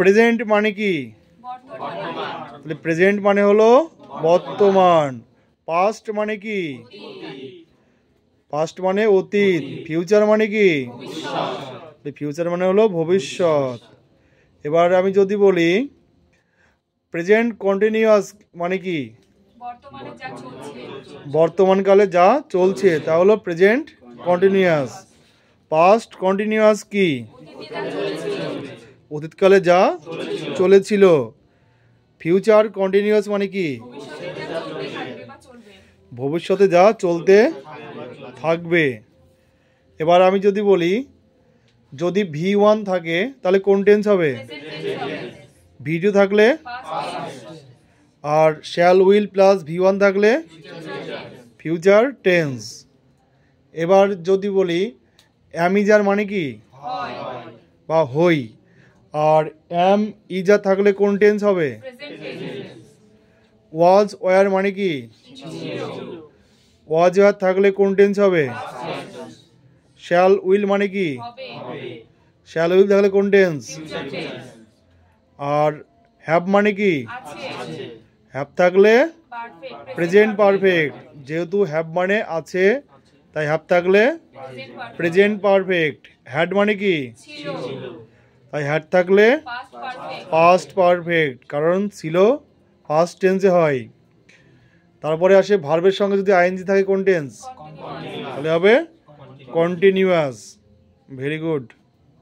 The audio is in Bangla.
প্রেজেন্ট মানে কি? তাহলে প্রেজেন্ট মানে হলো বর্তমান। পাস্ট মানে কি? পাস্ট মানে অতীত। ফিউচার মানে কি? ফিউচার মানে হলো ভবিষ্যৎ। এবার আমি যদি বলি প্রেজেন্ট কন্টিনিউয়াস মানে কি? বর্তমানকালে যা চলছে তা হলো প্রেজেন্ট কন্টিনিউয়াস। পাস্ট কন্টিনিউয়াস কি? অতীতকালে যা চলেছিল। ফিউচার কন্টিনিউয়াস মানে কি? ভবিষ্যতে যা চলতে থাকবে। এবার আমি যদি বলি যদি V1 থাকে তাহলে কোন টেন্স হবে? V2 থাকলে? আর শ্যাল উইল প্লাস V1 থাকলে ফিউচার টেন্স। এবার যদি বলি অ্যামিজার মানে কি? বা হই। আর অ্যাম ইজার থাকলে কোন টেন্স হবে? ওয়াজ ওয়ার মানে কি? ওয়াজ ওয়ার থাকলে কোন টেন্স হবে? শ্যাল উইল মানে কি? শ্যাল উইল থাকলে কোন টেন্স? আর হ্যাভ মানে কি? হ্যাভ থাকলে প্রেজেন্ট পারফেক্ট। যেহেতু হ্যাভ মানে আছে তাই হ্যাভ থাকলে প্রেজেন্ট পারফেক্ট। হ্যাড মানে কি? তাই হ্যাড থাকলে পাস্ট পারফেক্ট, কারণ ছিল ফার্স্ট টেন্সে হয়। তারপরে আসে ভার্বের সঙ্গে যদি আইএনজি থাকে কোন টেন্স? তাহলে হবে কন্টিনিউয়াস। Very good.